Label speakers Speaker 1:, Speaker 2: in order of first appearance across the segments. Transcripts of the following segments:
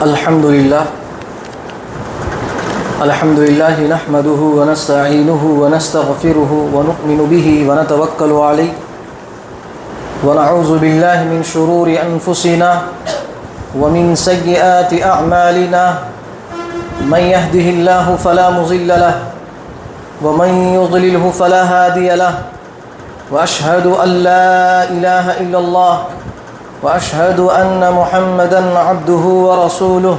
Speaker 1: الحمد لله نحمده ونستعينه ونستغفره ونؤمن به ونتوكل عليه ونعوذ بالله من شرور أنفسنا ومن سيئات أعمالنا من يهده الله فلا مضل له ومن يضلله فلا هادي له وأشهد أن لا إله إلا الله وأشهد أن محمدًا عبده ورسوله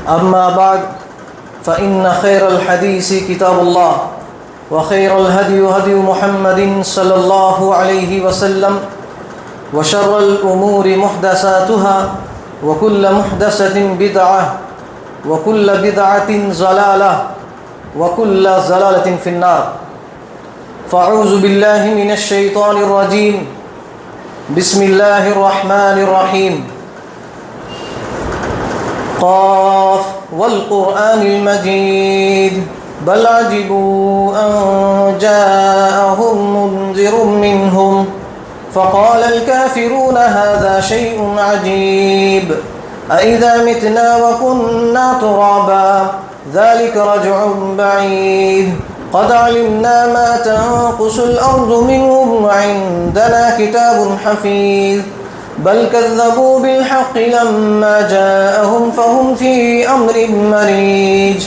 Speaker 1: أما بعد فإن خير الحديث كتاب الله وخير الهدي هدي محمد صلى الله عليه وسلم وشر الأمور محدثاتها وكل محدثة بدعة وكل بدعة ضلالة وكل ضلالة في النار فأعوذ بالله من الشيطان الرجيم بسم الله الرحمن الرحيم قاف والقرآن المجيد بل عجبوا أن جاءهم منذر منهم فقال الكافرون هذا شيء عجيب أإذا متنا وكنا ترابا ذلك رجع بعيد قد علمنا ما تنقص الأرض منهم وعندنا كتاب حفيظ بل كذبوا بالحق لما جاءهم فهم في أمر مريج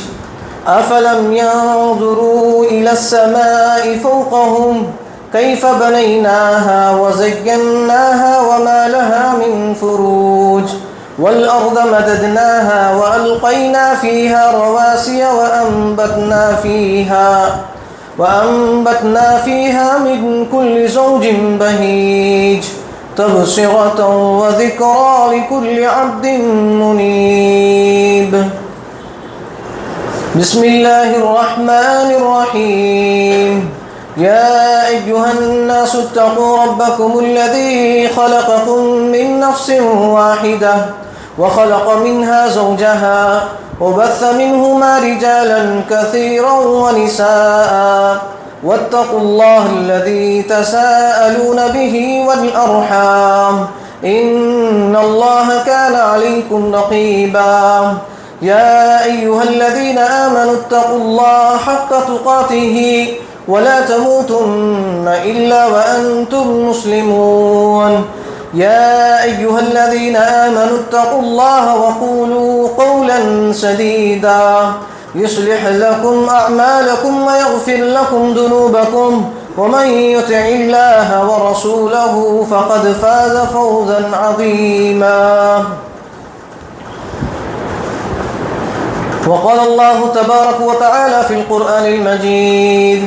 Speaker 1: أفلم ينظروا إلى السماء فوقهم كيف بنيناها وزيناها وما لها من فروج والأرض مددناها وألقينا فيها رواسي وأنبتنا فيها من كل زوج بهيج تبصرة وذكرى لكل عبد منيب بسم الله الرحمن الرحيم يا أيها الناس اتقوا ربكم الذي خلقكم من نفس واحدة وخلق منها زوجها وبث منهما رجالا كثيرا ونساء واتقوا الله الذي تساءلون به والأرحام إن الله كان عليكم رقيبا يا أيها الذين آمنوا اتقوا الله حق تقاته ولا تموتن إلا وأنتم مسلمون يا أيها الذين آمنوا اتقوا الله وقولوا قولا سديدا يصلح لكم أعمالكم ويغفر لكم ذنوبكم ومن يطع الله ورسوله فقد فاز فوزا عظيما وقال الله تبارك وتعالى في القرآن المجيد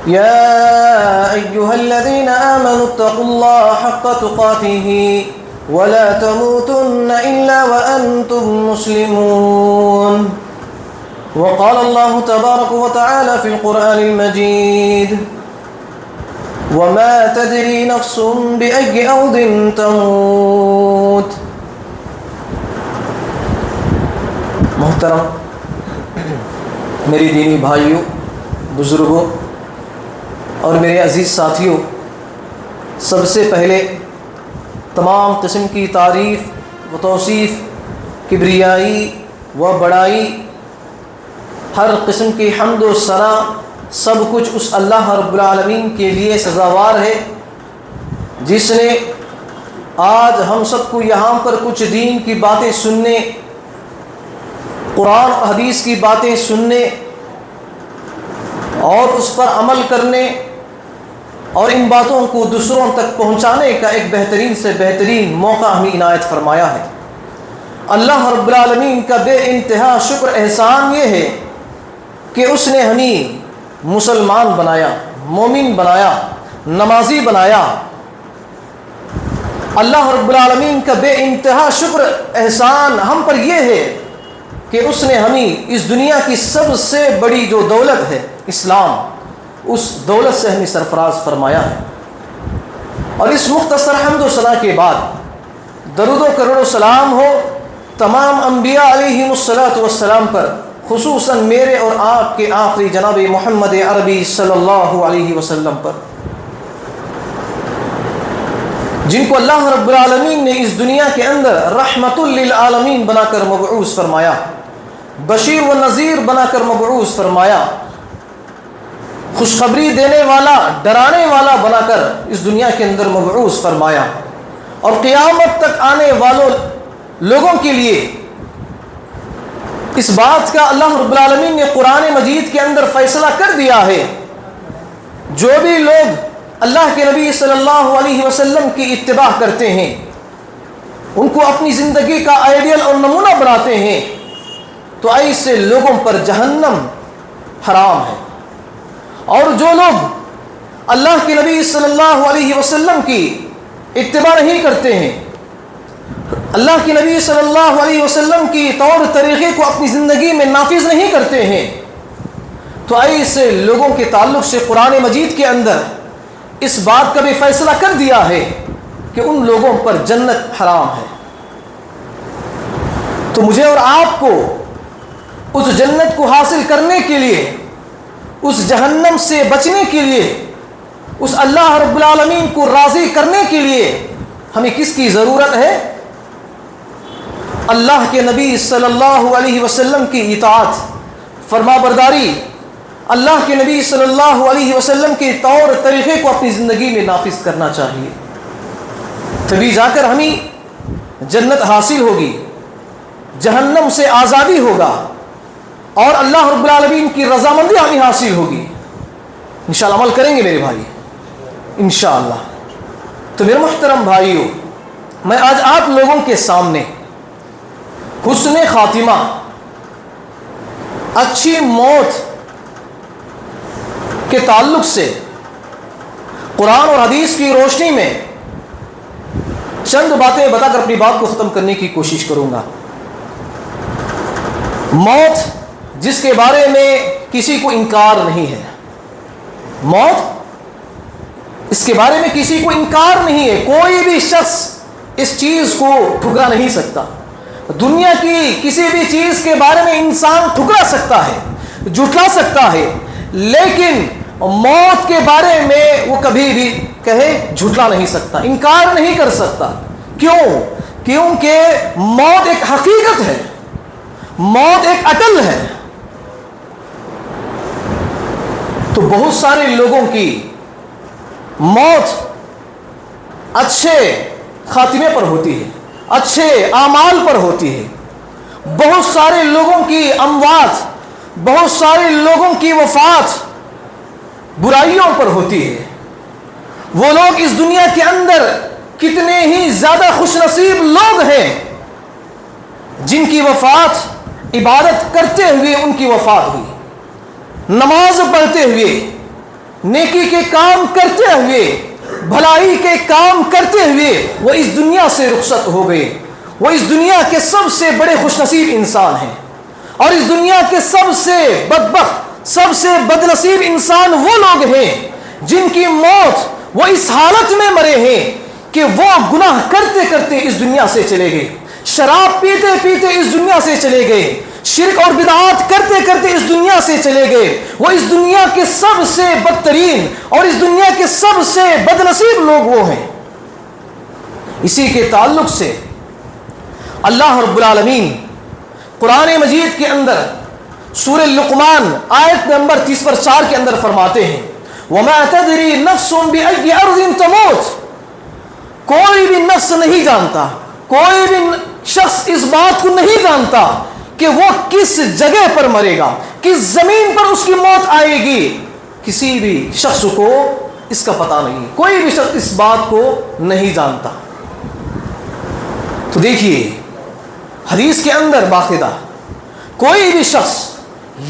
Speaker 1: يا أيها الذين آمنوا اتقوا الله حق تقاته ولا تموتن إلا وأنتم مسلمون وقال الله تبارك وتعالى في القرآن المجيد وما تدري نفس بأي أرض تموت محترم میری دینی بھائیوں، بزرگوں اور میرے عزیز ساتھیوں، سب سے پہلے تمام قسم کی تعریف و توصیف، کبریائی و بڑائی، ہر قسم کی حمد و ثنا، سب کچھ اس اللہ رب العالمین کے لیے سزاوار ہے جس نے آج ہم سب کو یہاں پر کچھ دین کی باتیں سننے، قرآن اور حدیث کی باتیں سننے اور اس پر عمل کرنے اور ان باتوں کو دوسروں تک پہنچانے کا ایک بہترین سے بہترین موقع ہمیں عنایت فرمایا ہے۔ اللہ رب العالمین کا بے انتہا شکر احسان یہ ہے کہ اس نے ہمیں مسلمان بنایا، مومن بنایا، نمازی بنایا۔ اللہ رب العالمین کا بے انتہا شکر احسان ہم پر یہ ہے کہ اس نے ہمیں اس دنیا کی سب سے بڑی جو دولت ہے اسلام، اس دولت سے ہمیں سرفراز فرمایا ہے۔ اور اس مختصر حمد و ثنا کے بعد درود و کرم و سلام ہو تمام انبیاء علیہم الصلاۃ والسلام پر، خصوصاً میرے اور آپ کے آخری جناب محمد عربی صلی اللہ علیہ وسلم پر۔ جن کو اللہ رب العالمین نے اس دنیا کے اندر رحمت للعالمین بنا کر مبعوث فرمایا، بشیر و نذیر بنا کر مبعوث فرمایا، خوشخبری دینے والا ڈرانے والا بنا کر اس دنیا کے اندر مبعوث فرمایا، اور قیامت تک آنے والوں لوگوں کے لیے اس بات کا اللہ رب العالمین نے قرآن مجید کے اندر فیصلہ کر دیا ہے، جو بھی لوگ اللہ کے نبی صلی اللہ علیہ وسلم کی اتباع کرتے ہیں، ان کو اپنی زندگی کا آئیڈیل اور نمونہ بناتے ہیں، تو ایسے لوگوں پر جہنم حرام ہے۔ اور جو لوگ اللہ کے نبی صلی اللہ علیہ وسلم کی اتباع نہیں کرتے ہیں، اللہ کے نبی صلی اللہ علیہ وسلم کی طور طریقے کو اپنی زندگی میں نافذ نہیں کرتے ہیں، تو ایسے لوگوں کے تعلق سے قرآن مجید کے اندر اس بات کا بھی فیصلہ کر دیا ہے کہ ان لوگوں پر جنت حرام ہے۔ تو مجھے اور آپ کو اس جنت کو حاصل کرنے کے لیے، اس جہنم سے بچنے کے لیے، اس اللہ رب العالمین کو راضی کرنے کے لیے ہمیں کس کی ضرورت ہے؟ اللہ کے نبی صلی اللہ علیہ وسلم کی اطاعت، فرما برداری، اللہ کے نبی صلی اللہ علیہ وسلم کے طور طریقے کو اپنی زندگی میں نافذ کرنا چاہیے، تبھی جا کر ہمیں جنت حاصل ہوگی، جہنم سے آزادی ہوگا، اور اللہ رب العالمین کی رضامندی ہمیں حاصل ہوگی۔ انشاءاللہ عمل کریں گے میرے بھائی، انشاءاللہ۔ تو میرے محترم بھائیوں، میں آج آپ لوگوں کے سامنے حسن خاتمہ، اچھی موت کے تعلق سے قرآن اور حدیث کی روشنی میں چند باتیں بتا کر اپنی بات کو ختم کرنے کی کوشش کروں گا۔ موت جس کے بارے میں کسی کو انکار نہیں ہے، موت اس کے بارے میں کسی کو انکار نہیں ہے، کوئی بھی شخص اس چیز کو ٹھکرا نہیں سکتا۔ دنیا کی کسی بھی چیز کے بارے میں انسان ٹھکرا سکتا ہے، جھٹلا سکتا ہے، لیکن موت کے بارے میں وہ کبھی بھی کہے جھٹلا نہیں سکتا، انکار نہیں کر سکتا۔ کیوں؟ کیونکہ موت ایک حقیقت ہے، موت ایک اٹل ہے۔ تو بہت سارے لوگوں کی موت اچھے خاتمے پر ہوتی ہے، اچھے اعمال پر ہوتی ہے، بہت سارے لوگوں کی اموات، بہت سارے لوگوں کی وفات برائیوں پر ہوتی ہے۔ وہ لوگ اس دنیا کے اندر کتنے ہی زیادہ خوش نصیب لوگ ہیں جن کی وفات عبادت کرتے ہوئے ان کی وفات ہوئی، نماز پڑھتے ہوئے، نیکی کے کام کرتے ہوئے، بھلائی کے کام کرتے ہوئے وہ اس دنیا سے رخصت ہو گئے۔ وہ اس دنیا کے سب سے بڑے خوش نصیب انسان ہیں، اور اس دنیا کے سب سے بدبخت، سب سے بدنصیب انسان وہ لوگ ہیں جن کی موت وہ اس حالت میں مرے ہیں کہ وہ گناہ کرتے کرتے اس دنیا سے چلے گئے، شراب پیتے پیتے اس دنیا سے چلے گئے، شرک اور بدعات کرتے کرتے اس دنیا سے چلے گئے۔ وہ اس دنیا کے سب سے بدترین اور اس دنیا کے سب سے بدنصیب لوگ وہ ہیں۔ اسی کے تعلق سے اللہ رب العالمین قرآن مجید کے اندر سورہ لقمان آیت نمبر 30/4 کے اندر فرماتے ہیں، وَمَا تَدْرِي نَفْسٌ بِأَيِّ أَرْضٍ تَمُوتُ۔ کوئی بھی نفس نہیں جانتا، کوئی بھی شخص اس بات کو نہیں جانتا کہ وہ کس جگہ پر مرے گا، کس زمین پر اس کی موت آئے گی۔ کسی بھی شخص کو اس کا پتہ نہیں، کوئی بھی شخص اس بات کو نہیں جانتا۔ تو دیکھیے حدیث کے اندر باقاعدہ کوئی بھی شخص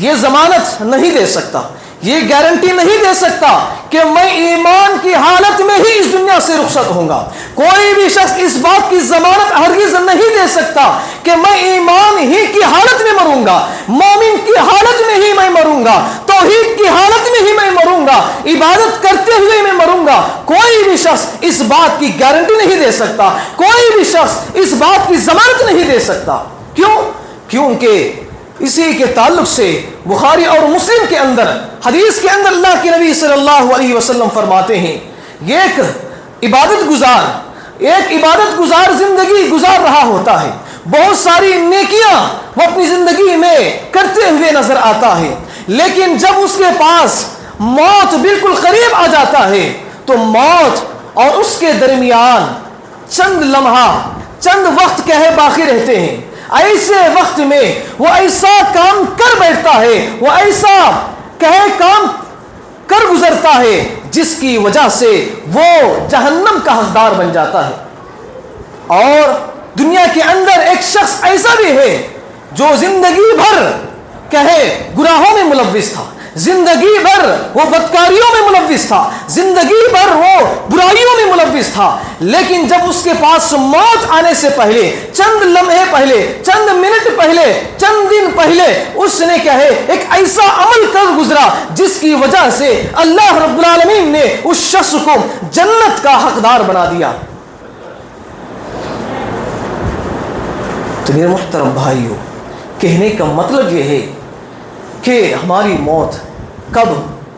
Speaker 1: یہ ضمانت نہیں دے سکتا، یہ گارنٹی نہیں دے سکتا کہ میں ایمان کی حالت میں ہی اس دنیا سے رخصت ہوں گا۔ کوئی بھی شخص اس بات کی ضمانت ہرگز نہیں دے سکتا کہ میں ایمان ہی کی حالت میں مروں گا، مومن کی حالت میں ہی میں مروں گا، توحید کی حالت میں ہی میں مروں گا، عبادت کرتے ہوئے میں مروں گا۔ کوئی بھی شخص اس بات کی گارنٹی نہیں دے سکتا، کوئی بھی شخص اس بات کی ضمانت نہیں دے سکتا۔ کیوں؟ کیونکہ اسی کے تعلق سے بخاری اور مسلم کے اندر حدیث کے اندر اللہ کے نبی صلی اللہ علیہ وسلم فرماتے ہیں، یہ ایک عبادت گزار ایک عبادت گزار زندگی گزار رہا ہوتا ہے، بہت ساری نیکیاں وہ اپنی زندگی میں کرتے ہوئے نظر آتا ہے، لیکن جب اس کے پاس موت بالکل قریب آ جاتا ہے تو موت اور اس کے درمیان چند لمحہ چند وقت کہے باقی رہتے ہیں۔ ایسے وقت میں وہ ایسا کام کر بیٹھتا ہے، وہ ایسا کہے کام کر گزرتا ہے جس کی وجہ سے وہ جہنم کا حقدار بن جاتا ہے۔ اور دنیا کے اندر ایک شخص ایسا بھی ہے جو زندگی بھر کہے گناہوں میں ملوث تھا، زندگی بھر وہ بدکاریوں میں ملوث تھا، زندگی بھر وہ برائیوں میں ملوث تھا، لیکن جب اس کے پاس موت آنے سے پہلے، چند لمحے پہلے، چند منٹ پہلے، چند دن پہلے اس نے کہے ایک ایسا عمل کر گزرا جس کی وجہ سے اللہ رب العالمین نے اس شخص کو جنت کا حقدار بنا دیا۔ تو میرے محترم بھائیوں، کہنے کا مطلب یہ ہے کہ ہماری موت کب،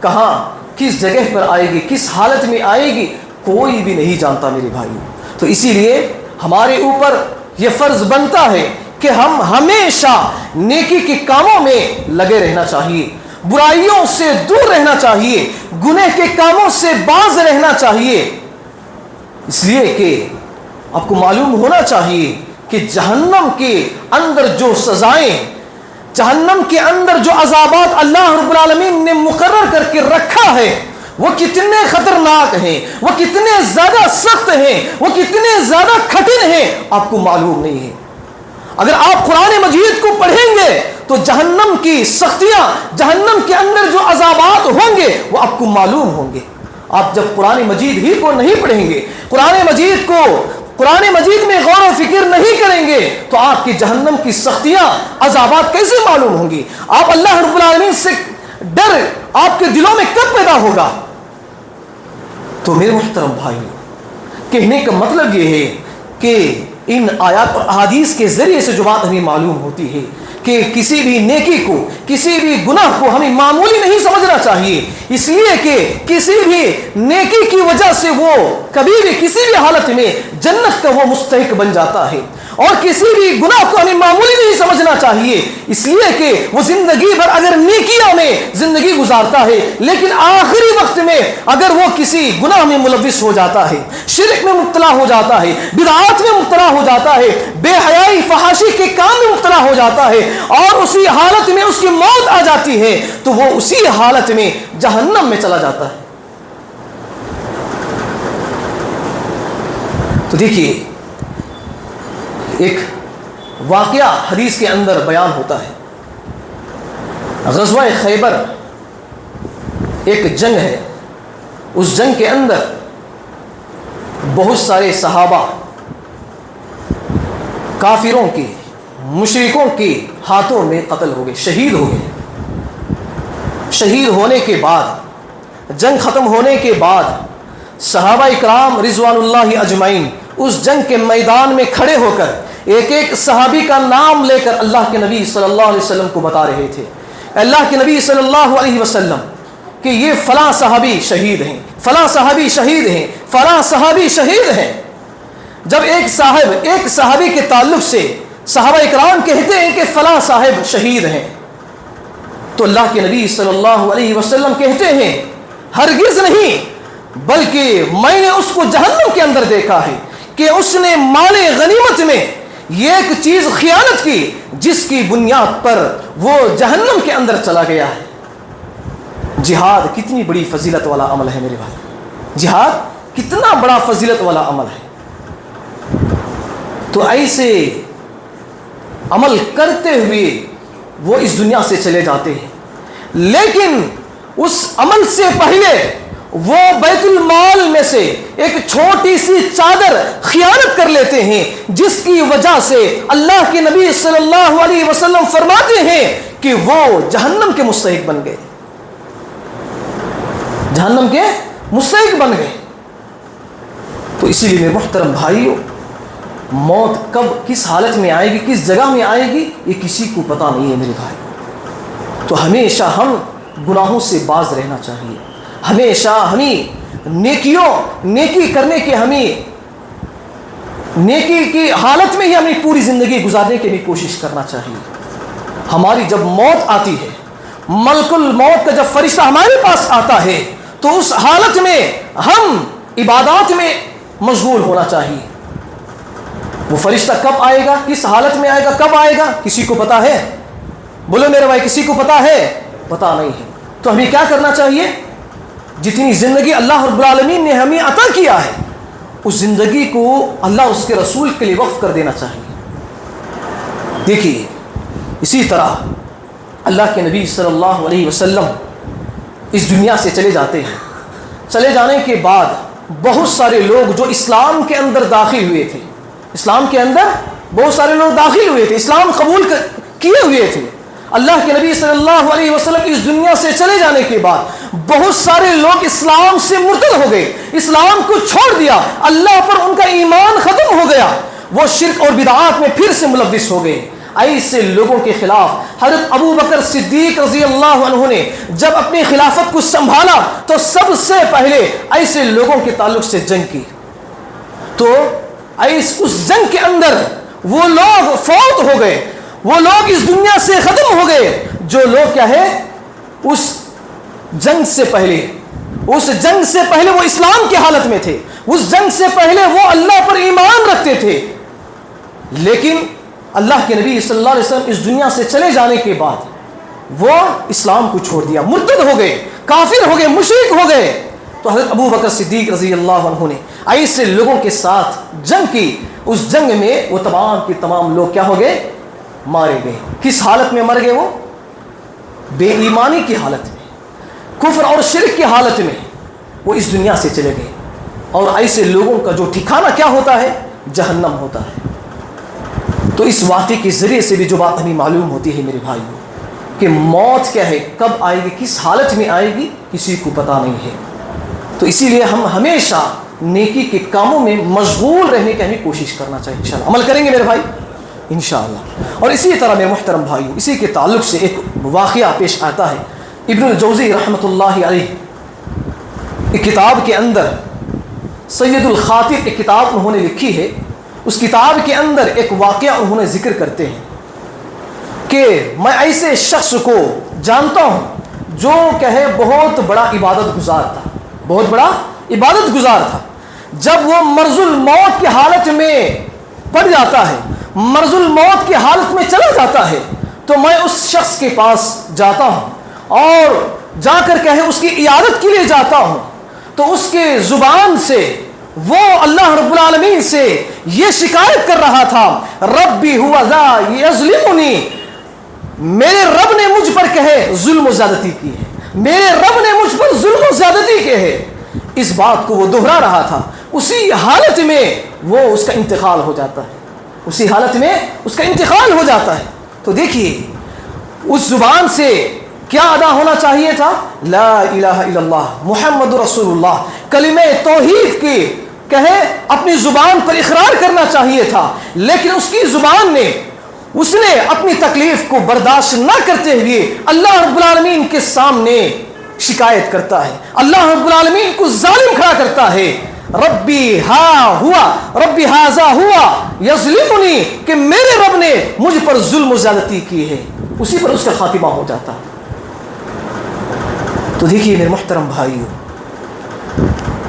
Speaker 1: کہاں، کس جگہ پر آئے گی، کس حالت میں آئے گی، کوئی بھی نہیں جانتا میرے بھائیوں۔ تو اسی لیے ہمارے اوپر یہ فرض بنتا ہے کہ ہم ہمیشہ نیکی کے کاموں میں لگے رہنا چاہیے، برائیوں سے دور رہنا چاہیے، گناہ کے کاموں سے باز رہنا چاہیے، اس لیے کہ آپ کو معلوم ہونا چاہیے کہ جہنم کے اندر جو سزائیں، جہنم کے اندر جو عذابات اللہ رب العالمین نے مقرر کر کے رکھا ہے وہ کتنے خطرناک ہیں، وہ کتنے زیادہ سخت ہیں، وہ کتنے زیادہ کٹھن ہیں، آپ کو معلوم نہیں ہے۔ اگر آپ قرآن مجید کو پڑھیں گے تو جہنم کی سختیاں، جہنم کے اندر جو عذابات ہوں گے وہ آپ کو معلوم ہوں گے۔ آپ جب قرآن مجید ہی کو نہیں پڑھیں گے، قرآن مجید میں غور و فکر نہیں کریں گے تو آپ کی جہنم کی سختیاں، عذابات کیسے معلوم ہوں گی؟ آپ اللہ رب العالمین سے ڈر آپ کے دلوں میں کب پیدا ہوگا؟ تو میرے محترم بھائیو، کہنے کا مطلب یہ ہے کہ ان آیات اور احادیث کے ذریعے سے جو بات ہمیں معلوم ہوتی ہے کہ کسی بھی نیکی کو، کسی بھی گناہ کو ہمیں معمولی نہیں سمجھنا چاہیے، اس لیے کہ کسی بھی نیکی کی وجہ سے وہ کبھی بھی کسی بھی حالت میں جنت کا وہ مستحق بن جاتا ہے، اور کسی بھی گناہ کو ہمیں معمولی نہیں سمجھنا چاہیے، اس لیے کہ وہ زندگی بھر اگر نیکیوں میں زندگی گزارتا ہے لیکن آخری وقت میں اگر وہ کسی گناہ میں ملوث ہو جاتا ہے، شرک میں مبتلا ہو جاتا ہے، بدعات میں مبتلا ہو جاتا ہے، بے حیائی فحاشی کے کام میں مبتلا ہو جاتا ہے، اور اسی حالت میں اس کی موت آ جاتی ہے تو وہ اسی حالت میں جہنم میں چلا جاتا ہے۔ تو دیکھیے، ایک واقعہ حدیث کے اندر بیان ہوتا ہے۔ غزوہ خیبر ایک جنگ ہے، اس جنگ کے اندر بہت سارے صحابہ کافروں کے، مشرکوں کے ہاتھوں میں قتل ہو گئے، شہید ہو گئے۔ شہید ہونے کے بعد، جنگ ختم ہونے کے بعد صحابہ اکرام رضوان اللہ اجمعین اس جنگ کے میدان میں کھڑے ہو کر ایک ایک صحابی کا نام لے کر اللہ کے نبی صلی اللہ علیہ وسلم کو بتا رہے تھے۔ اللہ کے نبی صلی اللہ علیہ وسلم کہ یہ فلاں صحابی شہید ہیں، فلاں صحابی شہید ہیں، فلاں صحابی شہید ہیں۔ جب ایک صحابی کے تعلق سے صحابہ اکرام کہتے ہیں کہ فلاں صاحب شہید ہیں تو اللہ کے نبی صلی اللہ علیہ وسلم کہتے ہیں ہرگز نہیں، بلکہ میں نے اس کو جہنم کے اندر دیکھا ہے کہ اس نے مال غنیمت میں یہ ایک چیز خیانت کی جس کی بنیاد پر وہ جہنم کے اندر چلا گیا ہے۔ جہاد کتنی بڑی فضیلت والا عمل ہے میرے بھائی، جہاد کتنا بڑا فضیلت والا عمل ہے۔ تو ایسے عمل کرتے ہوئے وہ اس دنیا سے چلے جاتے ہیں، لیکن اس عمل سے پہلے وہ بیت المال میں سے ایک چھوٹی سی چادر خیانت کر لیتے ہیں جس کی وجہ سے اللہ کے نبی صلی اللہ علیہ وسلم فرماتے ہیں کہ وہ جہنم کے مستحق بن گئے، جہنم کے مستحق بن گئے۔ تو اسی لیے میرے محترم بھائیوں، موت کب کس حالت میں آئے گی، کس جگہ میں آئے گی، یہ کسی کو پتہ نہیں ہے میرے بھائی۔ تو ہمیشہ ہم گناہوں سے باز رہنا چاہیے، ہمیشہ ہمیں نیکی کرنے کے ہمیں نیکی کی حالت میں ہی ہمیں پوری زندگی گزارنے کی بھی کوشش کرنا چاہیے. ہماری جب موت آتی ہے، ملک الموت کا جب فرشتہ ہمارے پاس آتا ہے، تو اس حالت میں ہم عبادات میں مشغول ہونا چاہیے. وہ فرشتہ کب آئے گا، کس حالت میں آئے گا، کب آئے گا، کسی کو پتا ہے؟ بولو میرے بھائی، کسی کو پتا ہے؟ پتا نہیں ہے. تو ہمیں کیا کرنا چاہیے؟ جتنی زندگی اللہ رب العالمین نے ہمیں عطا کیا ہے، اس زندگی کو اللہ اس کے رسول کے لیے وقف کر دینا چاہیے. دیکھیے، اسی طرح اللہ کے نبی صلی اللہ علیہ وسلم اس دنیا سے چلے جاتے ہیں. چلے جانے کے بعد بہت سارے لوگ جو اسلام کے اندر داخل ہوئے تھے، اسلام کے اندر بہت سارے لوگ داخل ہوئے تھے، اسلام قبول کیے ہوئے تھے. اللہ کے نبی صلی اللہ علیہ وسلم اس دنیا سے چلے جانے کے بعد بہت سارے لوگ اسلام سے مرتد ہو گئے، اسلام کو چھوڑ دیا، اللہ پر ان کا ایمان ختم ہو گیا، وہ شرک اور بدعات میں پھر سے ملوث ہو گئے. ایسے لوگوں کے خلاف حضرت ابو بکر صدیق رضی اللہ عنہ نے جب اپنی خلافت کو سنبھالا تو سب سے پہلے ایسے لوگوں کے تعلق سے جنگ کی. تو اس جنگ کے اندر وہ لوگ فوت ہو گئے، وہ لوگ اس دنیا سے ختم ہو گئے جو لوگ کیا ہے اس جنگ سے پہلے وہ اسلام کی حالت میں تھے، اس جنگ سے پہلے وہ اللہ پر ایمان رکھتے تھے. لیکن اللہ کے نبی صلی اللہ علیہ وسلم اس دنیا سے چلے جانے کے بعد وہ اسلام کو چھوڑ دیا، مرتد ہو گئے، کافر ہو گئے، مشرک ہو گئے. تو حضرت ابو بکر صدیق رضی اللہ عنہ نے ایسے لوگوں کے ساتھ جنگ کی. اس جنگ میں وہ تمام کے تمام لوگ کیا ہو گئے؟ مارے گئے. کس حالت میں مر گئے؟ وہ بے ایمانی کی حالت میں، کفر اور شرک کی حالت میں وہ اس دنیا سے چلے گئے. اور ایسے لوگوں کا جو ٹھکانہ کیا ہوتا ہے؟ جہنم ہوتا ہے. تو اس واقعے کے ذریعے سے بھی جو بات ہمیں معلوم ہوتی ہے میرے بھائیوں، کہ موت کیا ہے، کب آئے گی، کس حالت میں آئے گی، کسی کو پتہ نہیں ہے. تو اسی لیے ہم ہمیشہ نیکی کے کاموں میں مشغول رہنے کی ہمیں کوشش کرنا چاہیے. انشاءاللہ عمل کریں گے میرے بھائی انشاءاللہ. اور اسی طرح میرے محترم بھائیوں، اسی کے تعلق سے ایک واقعہ پیش آتا ہے. ابن الجوزی رحمۃ اللہ علیہ ایک کتاب کے اندر سید الخاطر ایک کتاب انہوں نے لکھی ہے. اس کتاب کے اندر ایک واقعہ انہوں نے ذکر کرتے ہیں کہ میں ایسے شخص کو جانتا ہوں جو کہے بہت بڑا عبادت گزار تھا، بہت بڑا عبادت گزار تھا. جب وہ مرض الموت کی حالت میں پڑ جاتا ہے، مرض الموت کی حالت میں چلا جاتا ہے، تو میں اس شخص کے پاس جاتا ہوں اور جا کر کہے اس کی عیادت کے لیے جاتا ہوں. تو اس کے زبان سے وہ اللہ رب العالمین سے یہ شکایت کر رہا تھا، ربی ہوا ذا یظلمنی، میرے رب نے مجھ پر کہے ظلم و زیادتی کی ہے، میرے رب نے مجھ پر ظلم و زیادتی کی ہے. اس بات کو وہ دہرا رہا تھا. اسی حالت میں وہ اس کا انتقال ہو جاتا ہے، اسی حالت میں اس کا انتقال ہو جاتا ہے. تو دیکھیے اس زبان سے کیا ادا ہونا چاہیے تھا؟ لا الہ الا اللہ محمد رسول اللہ، کلمہ توحید کی کہے اپنی زبان پر اقرار کرنا چاہیے تھا. لیکن اس کی زبان نے، اس نے اپنی تکلیف کو برداشت نہ کرتے ہوئے اللہ رب العالمین کے سامنے شکایت کرتا ہے، اللہ رب العالمین کو ظالم کھڑا کرتا ہے. ربی ہا ہوا، ربی ہاذا ہوا یظلمنی، کہ میرے رب نے مجھ پر ظلم و زیادتی کی ہے. اسی پر اس کا خاتمہ ہو جاتا ہے. تو دیکھیے میرے محترم بھائیوں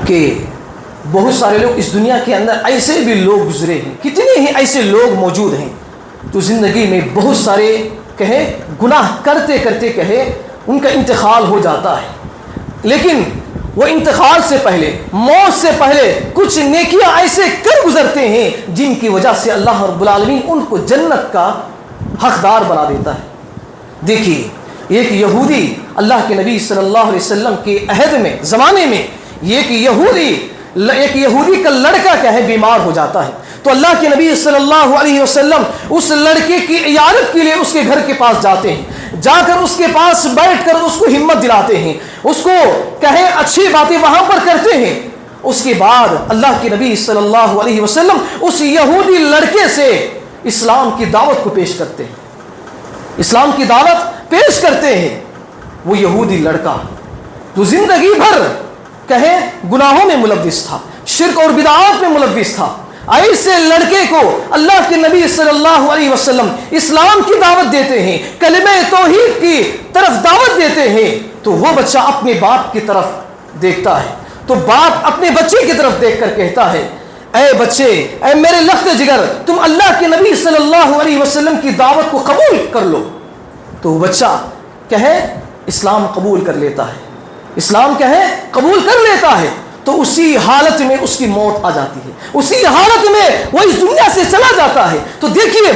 Speaker 1: کہ بہت سارے لوگ اس دنیا کے اندر ایسے بھی لوگ گزرے ہیں، کتنے ہی ایسے لوگ موجود ہیں تو زندگی میں بہت سارے کہیں گناہ کرتے کرتے کہیں ان کا انتقال ہو جاتا ہے. لیکن وہ انتقال سے پہلے، موت سے پہلے کچھ نیکیاں ایسے کر گزرتے ہیں جن کی وجہ سے اللہ رب العالمین ان کو جنت کا حقدار بنا دیتا ہے. دیکھیے ایک یہودی اللہ کے نبی صلی اللہ علیہ وسلم کے عہد میں، زمانے میں ایک یہودی کا لڑکا کیا ہے بیمار ہو جاتا ہے. تو اللہ کے نبی صلی اللہ علیہ وسلم اس لڑکے کی عیادت کے لیے اس کے گھر کے پاس جاتے ہیں. جا کر اس کے پاس بیٹھ کر اس کو ہمت دلاتے ہیں، اس کو کہے اچھی باتیں وہاں پر کرتے ہیں. اس کے بعد اللہ کے نبی صلی اللہ علیہ وسلم اس یہودی لڑکے سے اسلام کی دعوت کو پیش کرتے ہیں، اسلام کی دعوت پیش کرتے ہیں. وہ یہودی لڑکا جو زندگی بھر کہے گناہوں میں ملوث تھا، شرک اور بدعات میں ملوث تھا، ایسے لڑکے کو اللہ کے نبی صلی اللہ علیہ وسلم اسلام کی دعوت دیتے ہیں، کلمہ توحید کی طرف دعوت دیتے ہیں، تو وہ بچہ اپنے باپ کی طرف دیکھتا ہے، تو باپ اپنے بچے کی طرف دیکھ کر کہتا ہے اے بچے، اے میرے لخت جگر، تم اللہ کے نبی صلی اللہ علیہ وسلم کی دعوت کو قبول کر لو۔ تو وہ بچہ کہے اسلام قبول کر لیتا ہے، اسلام کہے قبول کر لیتا ہے، تو اسی حالت میں اس کی موت آ جاتی ہے، اسی حالت میں وہ اس دنیا سے چلا جاتا ہے۔ تو دیکھیے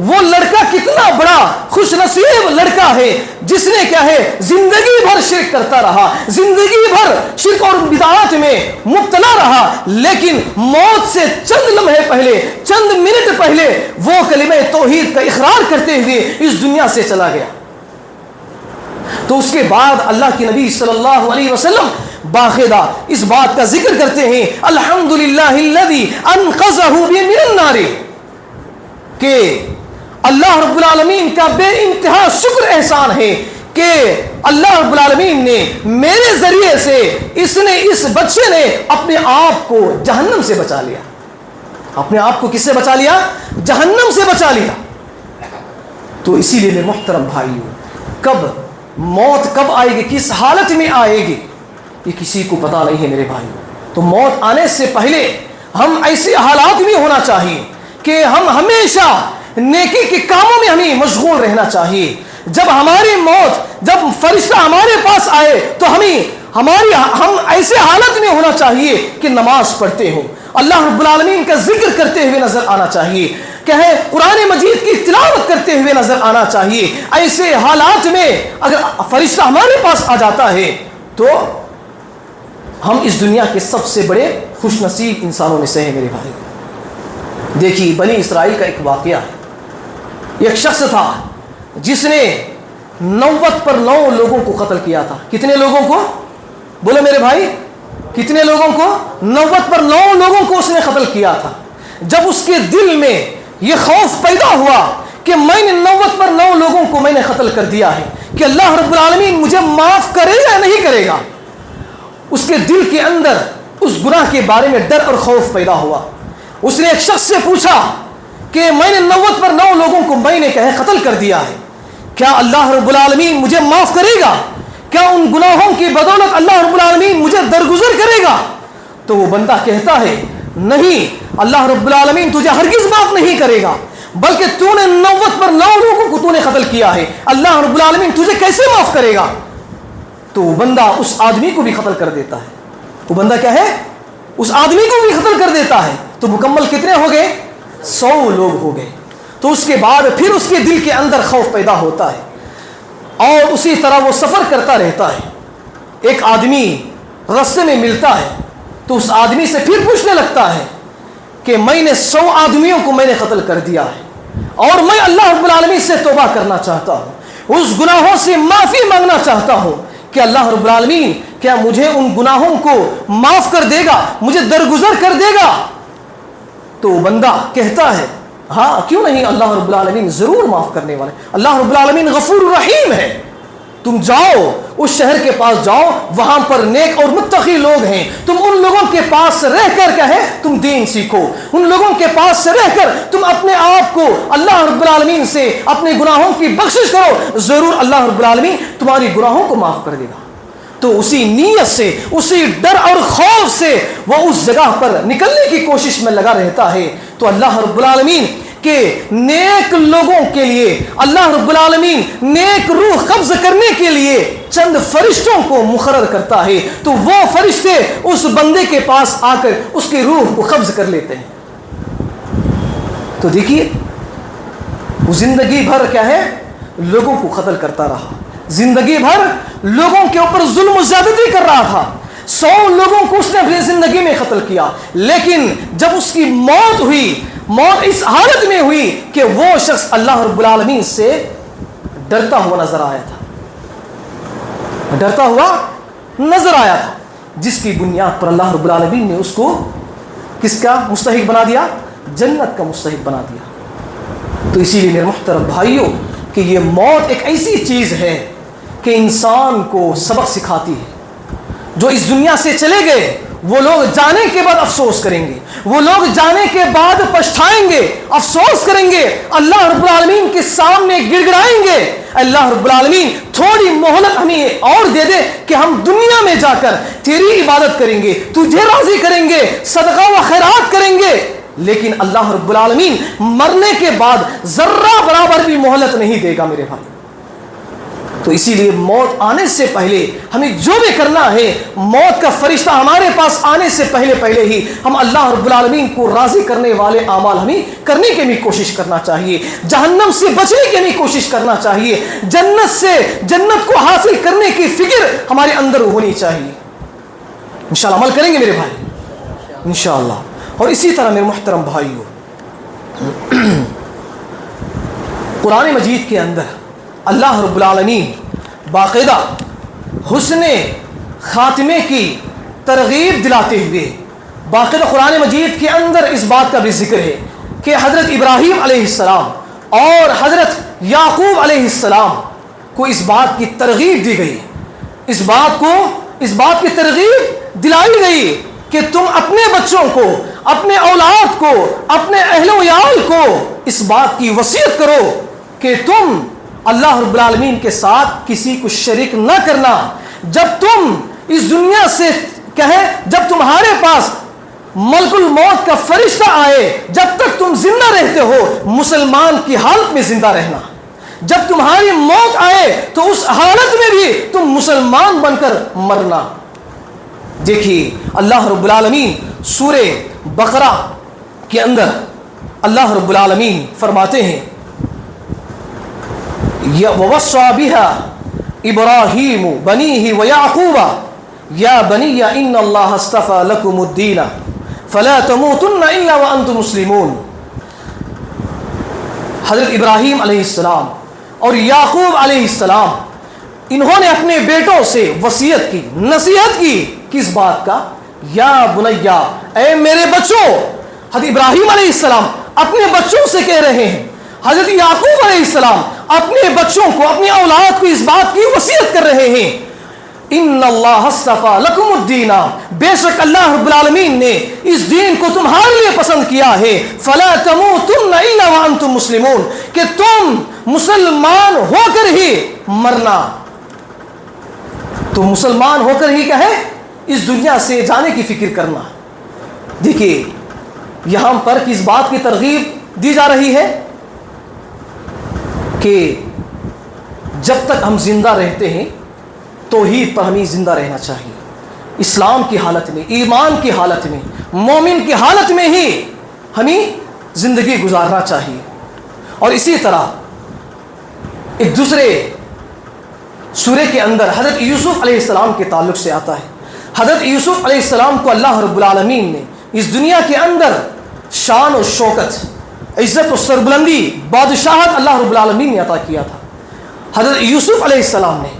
Speaker 1: وہ لڑکا کتنا بڑا خوش نصیب لڑکا ہے جس نے کیا ہے زندگی بھر شرک کرتا رہا، زندگی بھر شرک اور بدعات میں مبتلا رہا، لیکن موت سے چند لمحے پہلے، چند منٹ پہلے وہ کلمہ توحید کا اقرار کرتے ہوئے اس دنیا سے چلا گیا۔ تو اس کے بعد اللہ کے نبی صلی اللہ علیہ وسلم باقاعدہ اس بات کا ذکر کرتے ہیں الحمدللہ الذی انقذہ من النار، کہ اللہ رب العالمین کا بے انتہا شکر احسان ہے کہ اللہ رب العالمین نے میرے ذریعے سے اس بچے نے اپنے آپ کو جہنم سے بچا لیا۔ اپنے آپ کو کس سے بچا لیا؟ جہنم سے بچا لیا۔ تو اسی لیے میرے محترم بھائیو، موت کب آئے گی، کس حالت میں آئے گی، یہ کسی کو پتہ نہیں ہے میرے بھائیو۔ تو موت آنے سے پہلے ہم ایسے حالات میں ہونا چاہیے کہ ہم ہمیشہ نیکی کے کاموں میں ہمیں مشغول رہنا چاہیے۔ جب فرشتہ ہمارے پاس آئے تو ہم ایسے حالت میں ہونا چاہیے کہ نماز پڑھتے ہوں، اللہ رب العالمین کا ذکر کرتے ہوئے نظر آنا چاہیے، قرآن مجید کی تلاوت کرتے ہوئے نظر آنا چاہیے۔ ایسے حالات میں اگر فرشتہ ہمارے پاس آ جاتا ہے تو ہم اس دنیا کے سب سے بڑے خوش نصیب انسانوں میں سے ہیں میرے بھائی۔ دیکھیے بنی اسرائیل کا ایک واقعہ ہے، ایک شخص تھا جس نے 9 لوگوں کو قتل کیا تھا۔ کتنے لوگوں کو؟ بولو میرے بھائی، کتنے لوگوں کو؟ 9 لوگوں کو اس نے قتل کیا تھا۔ جب اس کے دل میں یہ خوف پیدا ہوا کہ میں نے 9 لوگوں کو میں نے قتل کر دیا ہے، کہ اللہ رب العالمین مجھے معاف کرے گا یا نہیں کرے گا، اس کے دل کے اندر اس گناہ کے بارے میں ڈر اور خوف پیدا ہوا۔ اس نے ایک شخص سے پوچھا کہ میں نے 9 لوگوں کو میں نے قتل کر دیا ہے، کیا اللہ رب العالمین مجھے معاف کرے گا؟ کیا ان گناہوں کی بدولت اللہ رب العالمین مجھے درگزر کرے گا؟ تو وہ بندہ کہتا ہے نہیں، اللہ رب العالمین تجھے ہرگز معاف نہیں کرے گا، بلکہ تو نے 9 لوگوں کو تو نے قتل کیا ہے، اللہ رب العالمین تجھے کیسے معاف کرے گا؟ تو وہ بندہ اس آدمی کو بھی قتل کر دیتا ہے۔ وہ بندہ کیا ہے؟ اس آدمی کو بھی قتل کر دیتا ہے۔ تو مکمل کتنے ہو گئے؟ 100 لوگ ہو گئے۔ تو اس کے بعد پھر اس کے دل کے اندر خوف پیدا ہوتا ہے اور اسی طرح وہ سفر کرتا رہتا ہے۔ ایک آدمی راستے میں ملتا ہے تو اس آدمی سے پھر پوچھنے لگتا ہے کہ میں نے 100 آدمیوں کو میں نے قتل کر دیا ہے اور میں اللہ رب العالمین سے توبہ کرنا چاہتا ہوں، اس گناہوں سے معافی مانگنا چاہتا ہوں، کہ اللہ رب العالمین کیا مجھے ان گناہوں کو معاف کر دے گا، مجھے درگزر کر دے گا؟ تو بندہ کہتا ہے ہاں کیوں نہیں، اللہ رب العالمین ضرور معاف کرنے والے، اللہ رب العالمین غفور رحیم ہے۔ تم جاؤ اس شہر کے پاس جاؤ، وہاں پر نیک اور متقی لوگ ہیں، تم ان لوگوں کے پاس رہ کر کیا ہے تم دین سیکھو، ان لوگوں کے پاس سے رہ کر تم اپنے آپ کو اللہ رب العالمین سے اپنے گناہوں کی بخشش کرو، ضرور اللہ رب العالمین تمہاری گناہوں کو معاف کر دے گا۔ تو اسی نیت سے، اسی ڈر اور خوف سے وہ اس جگہ پر نکلنے کی کوشش میں لگا رہتا ہے۔ تو اللہ رب العالمین کہ نیک لوگوں کے لیے اللہ رب العالمین نیک روح قبض کرنے کے لیے چند فرشتوں کو مقرر کرتا ہے، تو وہ فرشتے اس بندے کے پاس آ کر اس کی روح کو قبض کر لیتے ہیں۔ تو دیکھیے وہ زندگی بھر کیا ہے لوگوں کو قتل کرتا رہا، زندگی بھر لوگوں کے اوپر ظلم و زیادتی کر رہا تھا، 100 لوگوں کو اس نے اپنی زندگی میں قتل کیا، لیکن جب اس کی موت ہوئی، موت اس حالت میں ہوئی کہ وہ شخص اللہ رب العالمین سے ڈرتا ہوا نظر آیا تھا، ڈرتا ہوا نظر آیا تھا، جس کی بنیاد پر اللہ رب العالمین نے اس کو کس کا مستحق بنا دیا؟ جنت کا مستحق بنا دیا۔ تو اسی لیے میرے محترم بھائیوں کہ یہ موت ایک ایسی چیز ہے کہ انسان کو سبق سکھاتی ہے۔ جو اس دنیا سے چلے گئے وہ لوگ جانے کے بعد افسوس کریں گے، وہ لوگ جانے کے بعد پچھتائیں گے، افسوس کریں گے، اللہ رب العالمین کے سامنے گڑ گڑائیں گے، اللہ رب العالمین تھوڑی مہلت ہمیں اور دے دے کہ ہم دنیا میں جا کر تیری عبادت کریں گے، تجھے راضی کریں گے، صدقہ و خیرات کریں گے، لیکن اللہ رب العالمین مرنے کے بعد ذرہ برابر بھی مہلت نہیں دے گا میرے بھائی۔ تو اسی لیے موت آنے سے پہلے ہمیں جو بھی کرنا ہے، موت کا فرشتہ ہمارے پاس آنے سے پہلے ہی ہم اللہ رب العالمین کو راضی کرنے والے اعمال ہمیں کرنے کی بھی کوشش کرنا چاہیے، جہنم سے بچنے کی بھی کوشش کرنا چاہیے، جنت کو حاصل کرنے کی فکر ہمارے اندر ہونی چاہیے۔ انشاءاللہ عمل کریں گے میرے بھائی انشاءاللہ۔ اور اسی طرح میرے محترم بھائیوں، قرآن مجید کے اندر اللہ رب العالمین باقاعدہ حسن خاتمے کی ترغیب دلاتے ہوئے باقاعدہ قرآن مجید کے اندر اس بات کا بھی ذکر ہے کہ حضرت ابراہیم علیہ السلام اور حضرت یعقوب علیہ السلام کو اس بات کی ترغیب دی گئی، اس بات کی ترغیب دلائی گئی کہ تم اپنے بچوں کو، اپنے اولاد کو، اپنے اہل و عیال کو اس بات کی وصیت کرو کہ تم اللہ رب العالمین کے ساتھ کسی کو شریک نہ کرنا۔ جب تم اس دنیا سے جب تمہارے پاس ملک الموت کا فرشتہ آئے، جب تک تم زندہ رہتے ہو مسلمان کی حالت میں زندہ رہنا، جب تمہاری موت آئے تو اس حالت میں بھی تم مسلمان بن کر مرنا۔ دیکھیے اللہ رب العالمین سورہ بقرہ کے اندر اللہ رب العالمین فرماتے ہیں وَوَصَّى بِهَا إِبْرَاهِيمُ بَنِيهِ وَيَعْقُوبَ يَا بَنِيَّ إِنَّ اللَّهَ اصْطَفَى لَكُمُ الدِّينَ فَلَا تَمُوتُنَّ إِلَّا وَأَنْتُمْ مُسْلِمُونَ۔ حضرت ابراہیم علیہ السلام اور یعقوب علیہ السلام انہوں نے اپنے بیٹوں سے وصیت کی، نصیحت کی، کس بات کا؟ یا بنیا، اے میرے بچوں۔ حضرت ابراہیم علیہ السلام اپنے بچوں سے کہہ رہے ہیں، حضرت یعقوب علیہ السلام اپنے بچوں کو، اپنی اولاد کو اس بات کی وصیت کر رہے ہیں، ان اللہ اصطفیٰ لکم الدین، بے شک اللہ رب العالمین نے اس دین کو تمہارے لیے پسند کیا ہے، فلا تموتن الا وانتم مسلمون، کہ تم مسلمان ہو کر ہی مرنا، تو مسلمان ہو کر ہی کیا ہے اس دنیا سے جانے کی فکر کرنا۔ دیکھیے یہاں پر کس بات کی ترغیب دی جا رہی ہے کہ جب تک ہم زندہ رہتے ہیں توحید پر ہمیں زندہ رہنا چاہیے، اسلام کی حالت میں، ایمان کی حالت میں، مومن کی حالت میں ہی ہمیں زندگی گزارنا چاہیے۔ اور اسی طرح ایک دوسرے سورہ کے اندر حضرت یوسف علیہ السلام کے تعلق سے آتا ہے، حضرت یوسف علیہ السلام کو اللہ رب العالمین نے اس دنیا کے اندر شان و شوکت، عزت و سربلندی، بادشاہت اللہ رب العالمین نے عطا کیا تھا۔ حضرت یوسف علیہ السلام نے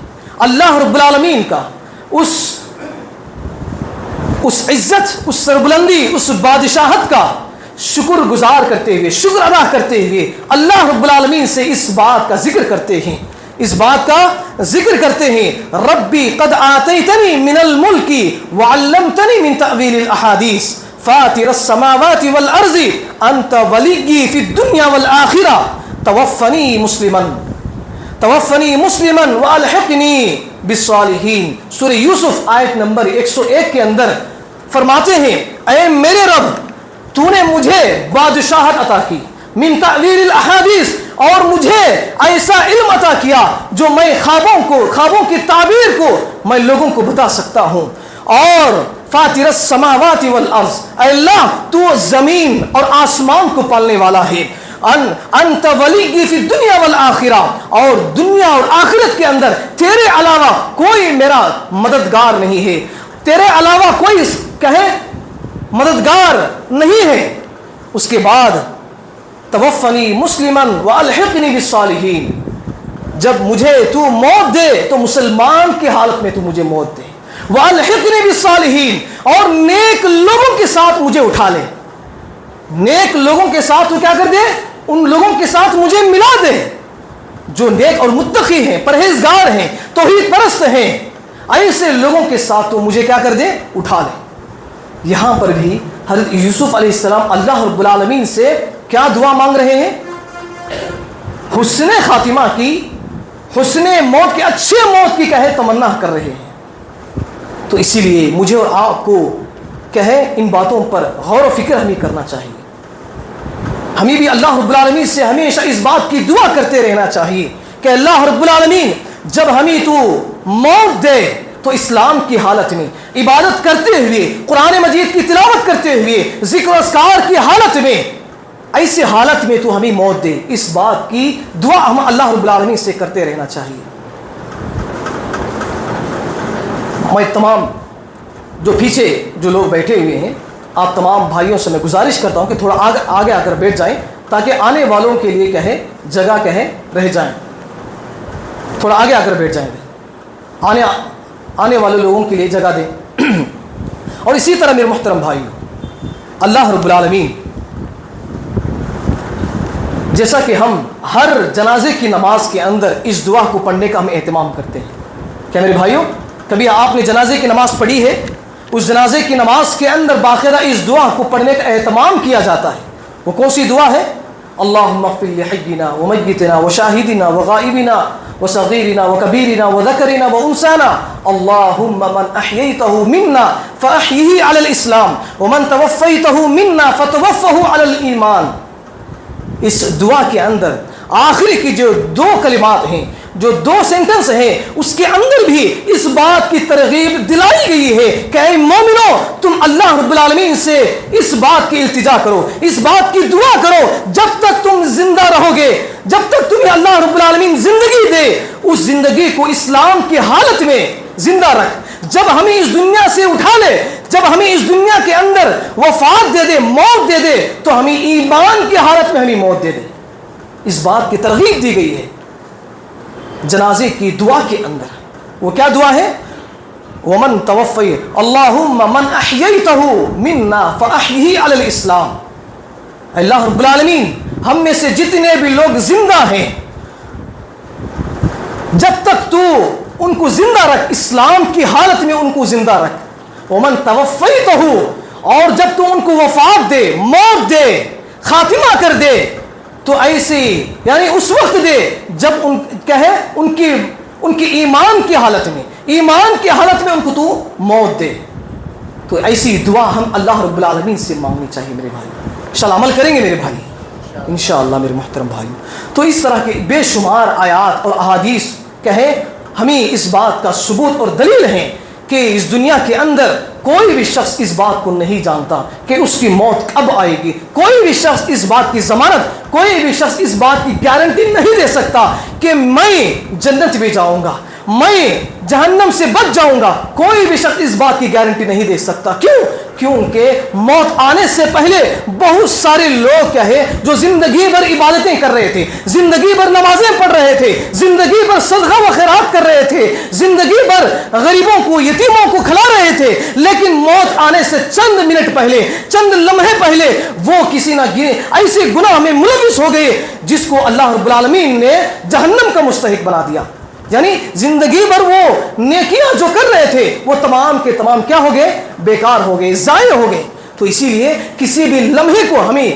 Speaker 1: اللہ رب العالمین کا اس عزت، اس سربلندی، اس بادشاہت کا شکر گزار کرتے ہوئے، شکر ادا کرتے ہوئے اللہ رب العالمین سے اس بات کا ذکر کرتے ہیں، اس بات کا ذکر کرتے ہیں، ربی قد آتیتنی من الملک وعلمتنی من تأویل الاحادیث فاطر السماوات والارض انت ولی فی الدنیا والآخرہ توفنی مسلما والحقنی بالصالحین۔ سورہ یوسف آیت نمبر 101 کے اندر فرماتے ہیں، اے میرے رب تو نے مجھے بادشاہت عطا کی، من تأویل الاحادیث، اور مجھے ایسا علم عطا کیا جو میں خوابوں کی تعبیر کو میں لوگوں کو بتا سکتا ہوں، اور فاطر السماوات والارض، اے اللہ تو زمین اور آسمان کو پالنے والا ہے، انت ولی فی الدنیا والآخرہ، اور دنیا اور آخرت کے اندر تیرے علاوہ کوئی میرا مددگار نہیں ہے، تیرے علاوہ کوئی کہے مددگار نہیں ہے۔ اس کے بعد توفنی مسلما والحقنی بالصالحین، جب مجھے تو موت دے تو مسلمان کی حالت میں تو مجھے موت دے، والحقنی بالصالحین، اور نیک لوگوں کے ساتھ مجھے اٹھا لے، نیک لوگوں کے ساتھ تو کیا کر دے، ان لوگوں کے ساتھ مجھے ملا دے جو نیک اور متقی ہیں، پرہیزگار ہیں، توحید پرست ہیں، ایسے لوگوں کے ساتھ تو مجھے کیا کر دے، اٹھا لے۔ یہاں پر بھی حضرت یوسف علیہ السلام اللہ رب العالمین سے کیا دعا مانگ رہے ہیں؟ حسن خاتمہ کی، حسن موت کی، اچھے موت کی تمنا کر رہے ہیں۔ تو اسی لیے مجھے اور آپ کو ان باتوں پر غور و فکر ہمیں کرنا چاہیے۔ ہمیں بھی اللہ رب العالمین سے ہمیشہ اس بات کی دعا کرتے رہنا چاہیے کہ اللہ رب العالمین جب ہمیں تو موت دے تو اسلام کی حالت میں، عبادت کرتے ہوئے، قرآن مجید کی تلاوت کرتے ہوئے، ذکر و اذکار کی حالت میں، ایسے حالت میں تو ہمیں موت دے، اس بات کی دعا ہم اللہ رب العالمین سے کرتے رہنا چاہیے۔ میں تمام جو پیچھے جو لوگ بیٹھے ہوئے ہیں، آپ تمام بھائیوں سے میں گزارش کرتا ہوں کہ تھوڑا آگے آ کر بیٹھ جائیں تاکہ آنے والوں کے لیے جگہ رہ جائیں۔ تھوڑا آگے آ کر بیٹھ جائیں، آنے والے لوگوں کے لیے جگہ دیں۔ اور اسی طرح میرے محترم بھائیو، اللہ رب العالمین جیسا کہ ہم ہر جنازے کی نماز کے اندر اس دعا کو پڑھنے کا ہم اہتمام کرتے ہیں، کیا میرے بھائیو کبھی آپ نے جنازے کی نماز پڑھی ہے؟ اس جنازے کی نماز کے اندر باقاعدہ اس دعا کو پڑھنے کا اہتمام کیا جاتا ہے۔ وہ کون سی دعا ہے؟ اللہم اغفر لحینا ومیتنا وشاہدنا وغائبنا وصغیرنا وکبیرنا وذکرنا وانثانا اللہم من احییتہ منا فاحیہ علی الاسلام ومن توفیتہ منا فتوفہ علی الایمان۔ اس دعا کے اندر آخری کی جو دو کلمات ہیں، جو دو سینٹنس ہیں، اس کے اندر بھی اس بات کی ترغیب دلائی گئی ہے کہ اے مومنو، تم اللہ رب العالمین سے اس بات کی التجا کرو، اس بات کی دعا کرو، جب تک تم زندہ رہو گے، جب تک تمہیں اللہ رب العالمین زندگی دے، اس زندگی کو اسلام کی حالت میں زندہ رکھ۔ جب ہمیں اس دنیا سے اٹھا لے، جب ہمیں اس دنیا کے اندر وفات دے دے، موت دے دے، تو ہمیں ایمان کی حالت میں ہمیں موت دے دے۔ اس بات کی ترغیب دی گئی ہے جنازے کی دعا کے اندر۔ وہ کیا دعا ہے؟ ومن توفی اللہم من احییتہ منا فاحیہ علی الاسلام۔ اللہ رب العالمین ہم میں سے جتنے بھی لوگ زندہ ہیں، جب تک تو ان کو زندہ رکھ، اسلام کی حالت میں ان کو زندہ رکھ۔ ومن توفیتہ، اور جب تو ان کو وفات دے، موت دے، خاتمہ کر دے، تو ایسے یعنی اس وقت دے جب ان کی ایمان کی حالت میں، ایمان کی حالت میں ان کو تو موت دے۔ تو ایسی دعا ہم اللہ رب العالمین سے مانگنی چاہیے میرے بھائی۔ انشاءاللہ عمل کریں گے میرے بھائی، انشاءاللہ میرے محترم بھائی۔ تو اس طرح کے بے شمار آیات اور احادیث ہمیں اس بات کا ثبوت اور دلیل ہے کہ اس دنیا کے اندر کوئی بھی شخص اس بات کو نہیں جانتا کہ اس کی موت کب آئے گی۔ کوئی بھی شخص اس بات کی ضمانت، کوئی بھی شخص اس بات کی گارنٹی نہیں دے سکتا کہ میں جنت بھی جاؤں گا، میں جہنم سے بچ جاؤں گا۔ کوئی بھی شخص اس بات کی گارنٹی نہیں دے سکتا۔ کیوں؟ کیونکہ موت آنے سے پہلے بہت سارے لوگ جو زندگی بھر عبادتیں کر رہے تھے، زندگی بھر نمازیں پڑھ رہے تھے، زندگی بھر صدقہ و خیرات کر رہے تھے، زندگی بھر غریبوں کو، یتیموں کو کھلا رہے تھے، لیکن موت آنے سے چند منٹ پہلے، چند لمحے پہلے وہ کسی نہ ایسے گناہ میں ملوث ہو گئے جس کو اللہ رب العالمین نے جہنم کا مستحق بنا دیا۔ یعنی زندگی بھر وہ نیکیاں جو کر رہے تھے وہ تمام کے تمام کیا ہو گئے؟ بیکار ہو گئے، ضائع ہو گئے۔ تو اسی لیے کسی بھی لمحے کو ہمیں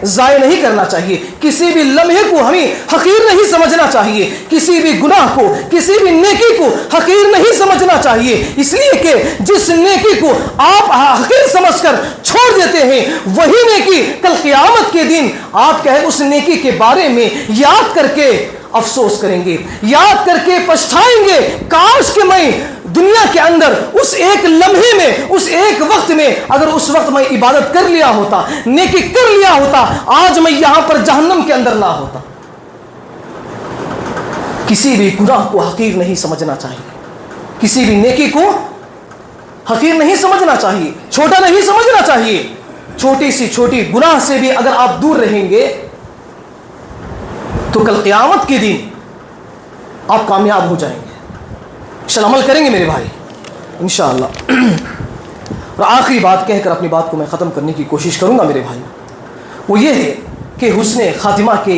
Speaker 1: ضائع نہیں کرنا چاہیے، کسی بھی لمحے کو ہمیں حقیر نہیں سمجھنا چاہیے، کسی بھی گناہ کو، کسی بھی نیکی کو حقیر نہیں سمجھنا چاہیے، اس لیے کہ جس نیکی کو آپ حقیر سمجھ کر چھوڑ دیتے ہیں وہی نیکی کل قیامت کے دن آپ اس نیکی کے بارے میں یاد کر کے افسوس کریں گے، یاد کر کے پچھتائیں گے، کاش کہ میں دنیا کے اندر اس ایک لمحے میں، اس ایک وقت میں، اگر اس وقت میں عبادت کر لیا ہوتا، نیکی کر لیا ہوتا، آج میں یہاں پر جہنم کے اندر نہ ہوتا۔ کسی بھی گناہ کو حقیر نہیں سمجھنا چاہیے، کسی بھی نیکی کو حقیر نہیں سمجھنا چاہیے، چھوٹا نہیں سمجھنا چاہیے۔ چھوٹی سی چھوٹی گناہ سے بھی اگر آپ دور رہیں گے تو کل قیامت کے دن آپ کامیاب ہو جائیں گے۔ انشاءاللہ عمل کریں گے میرے بھائی انشاءاللہ۔ اور آخری بات کہہ کر اپنی بات کو میں ختم کرنے کی کوشش کروں گا میرے بھائی، وہ یہ ہے کہ حسن خاتمہ کے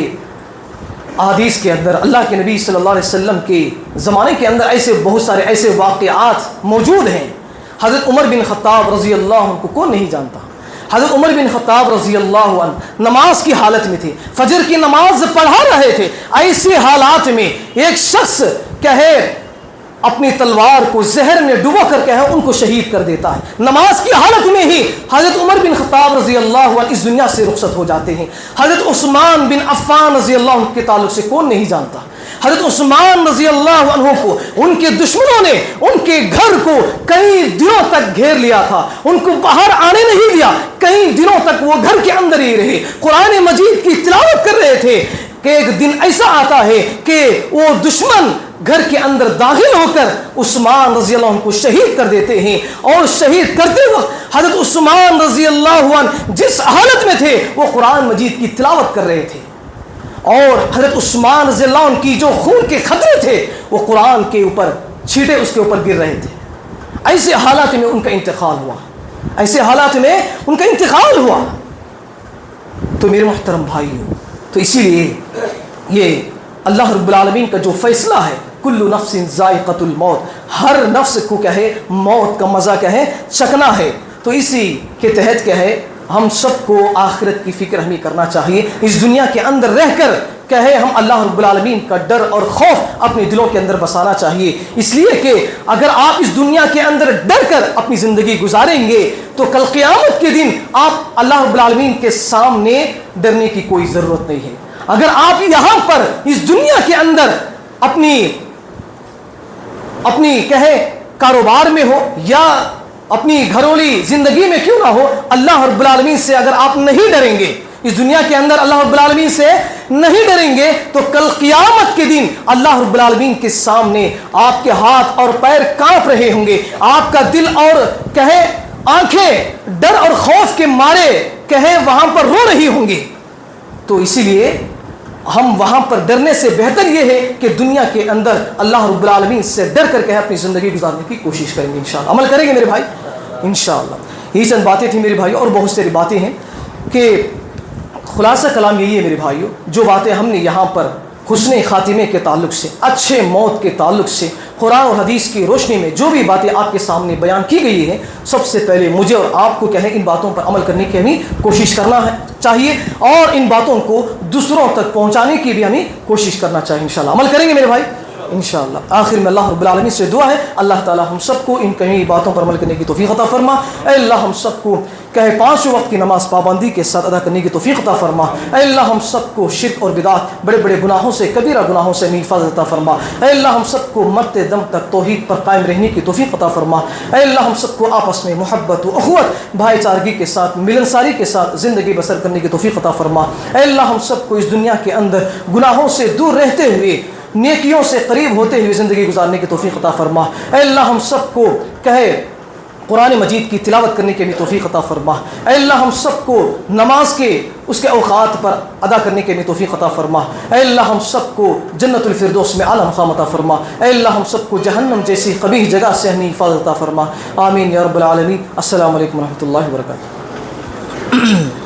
Speaker 1: احادیث کے اندر اللہ کے نبی صلی اللہ علیہ وسلم کے زمانے کے اندر ایسے بہت سارے ایسے واقعات موجود ہیں۔ حضرت عمر بن خطاب رضی اللہ عنہ کو کون نہیں جانتا؟ حضرت عمر بن خطاب رضی اللہ عنہ نماز کی حالت میں تھے، فجر کی نماز پڑھا رہے تھے، ایسے حالات میں ایک شخص کہے اپنی تلوار کو زہر میں ڈبو کر کہے ان کو شہید کر دیتا ہے، نماز کی حالت میں ہی حضرت عمر بن خطاب رضی اللہ عنہ اس دنیا سے رخصت ہو جاتے ہیں۔ حضرت عثمان بن عفان رضی اللہ عنہ کے تعلق سے کون نہیں جانتا؟ حضرت عثمان رضی اللہ عنہ کو ان کے دشمنوں نے ان کے گھر کو کئی دنوں تک گھیر لیا تھا، ان کو باہر آنے نہیں دیا، کئی دنوں تک وہ گھر کے اندر ہی رہے، قرآن مجید کی تلاوت کر رہے تھے کہ ایک دن ایسا آتا ہے کہ وہ دشمن گھر کے اندر داخل ہو کر عثمان رضی اللہ عنہ کو شہید کر دیتے ہیں، اور شہید کرتے وقت حضرت عثمان رضی اللہ عنہ جس حالت میں تھے وہ قرآن مجید کی تلاوت کر رہے تھے، اور حضرت عثمان رضی اللہ عنہ کی جو خون کے خطرے تھے وہ قرآن کے اوپر چھینٹے اس کے اوپر گر رہے تھے۔ ایسے حالات میں ان کا انتقال ہوا، ایسے حالات میں ان کا انتقال ہوا۔ تو میرے محترم بھائیوں، تو اسی لیے یہ اللہ رب العالمین کا جو فیصلہ ہے، کل نفس ذائقۃ الموت، ہر نفس کو کیا ہے موت کا مزہ کیا ہے چکنا ہے۔ تو اسی کے تحت کیا ہے ہم سب کو آخرت کی فکر ہمیں کرنا چاہیے، اس دنیا کے اندر رہ کر کیا ہے ہم اللہ رب العالمین کا ڈر اور خوف اپنے دلوں کے اندر بسانا چاہیے، اس لیے کہ اگر آپ اس دنیا کے اندر ڈر کر اپنی زندگی گزاریں گے تو کل قیامت کے دن آپ اللہ رب العالمین کے سامنے ڈرنے کی کوئی ضرورت نہیں ہے۔ اگر آپ یہاں پر اس دنیا کے اندر اپنی کہے کاروبار میں ہو یا اپنی گھرولی زندگی میں کیوں نہ ہو، اللہ رب العالمین سے اگر آپ نہیں ڈریں گے، اس دنیا کے اندر اللہ رب العالمین سے نہیں ڈریں گے، تو کل قیامت کے دن اللہ رب العالمین کے سامنے آپ کے ہاتھ اور پیر کانپ رہے ہوں گے، آپ کا دل اور کہے آنکھیں ڈر اور خوف کے مارے کہے وہاں پر رو رہی ہوں گی۔ تو اسی لیے ہم وہاں پر ڈرنے سے بہتر یہ ہے کہ دنیا کے اندر اللہ رب العالمین سے ڈر کر کے اپنی زندگی گزارنے کی کوشش کریں گے، انشاءاللہ عمل کریں گے میرے بھائی انشاءاللہ۔ یہ چند باتیں تھیں میرے بھائی، اور بہت ساری باتیں ہیں کہ خلاصہ کلام یہی ہے میرے بھائیوں، جو باتیں ہم نے یہاں پر حسن خاتمے کے تعلق سے، اچھے موت کے تعلق سے، قرآن اور حدیث کی روشنی میں جو بھی باتیں آپ کے سامنے بیان کی گئی ہیں، سب سے پہلے مجھے اور آپ کو کیا ہے ان باتوں پر عمل کرنے کی ہمیں کوشش کرنا چاہیے، اور ان باتوں کو دوسروں تک پہنچانے کی بھی ہمیں کوشش کرنا چاہیے، انشاءاللہ عمل کریں گے میرے بھائی انشاءاللہ۔ آخر میں اللہ رب العالمین سے دعا ہے اللہ تعالی ہم سب کو ان کہیں باتوں پر عمل کرنے کی توفیق عطا فرما۔ اے اللہ ہم سب کو کہے 5 وقت کی نماز پابندی کے ساتھ ادا کرنے کی توفیق عطا فرما۔ اے اللہ ہم سب کو شرک اور بدعت، بڑے بڑے گناہوں سے، کبیرہ گناہوں سے حفاظت عطا فرما۔ اے اللہ ہم سب کو مرتے دم تک توحید پر قائم رہنے کی توفیق عطا فرما۔ اے اللہ ہم سب کو آپس میں محبت و اخوت، بھائی چارگی کے ساتھ، ملنساری کے ساتھ زندگی بسر کرنے کی توفیق عطا فرما۔ اے اللہ ہم سب کو اس دنیا کے اندر گناہوں سے دور رہتے ہوئے نیکیوں سے قریب ہوتے ہوئے زندگی گزارنے کی توفیق عطا فرما۔ اے اللہ ہم سب کو کہے قرآن مجید کی تلاوت کرنے کی بھی توفیق عطا فرما۔ اے اللہ ہم سب کو نماز کے اس کے اوقات پر ادا کرنے کی بھی توفیق عطا فرما۔ اے اللہ ہم سب کو جنت الفردوس میں اعلیٰ مقام عطا فرما۔ اے اللہ ہم سب کو جہنم جیسی قبیح جگہ سے ہمیں حفاظت عطا فرما۔ آمین یا رب العالمین۔ السلام علیکم ورحمۃ اللہ وبرکاتہ۔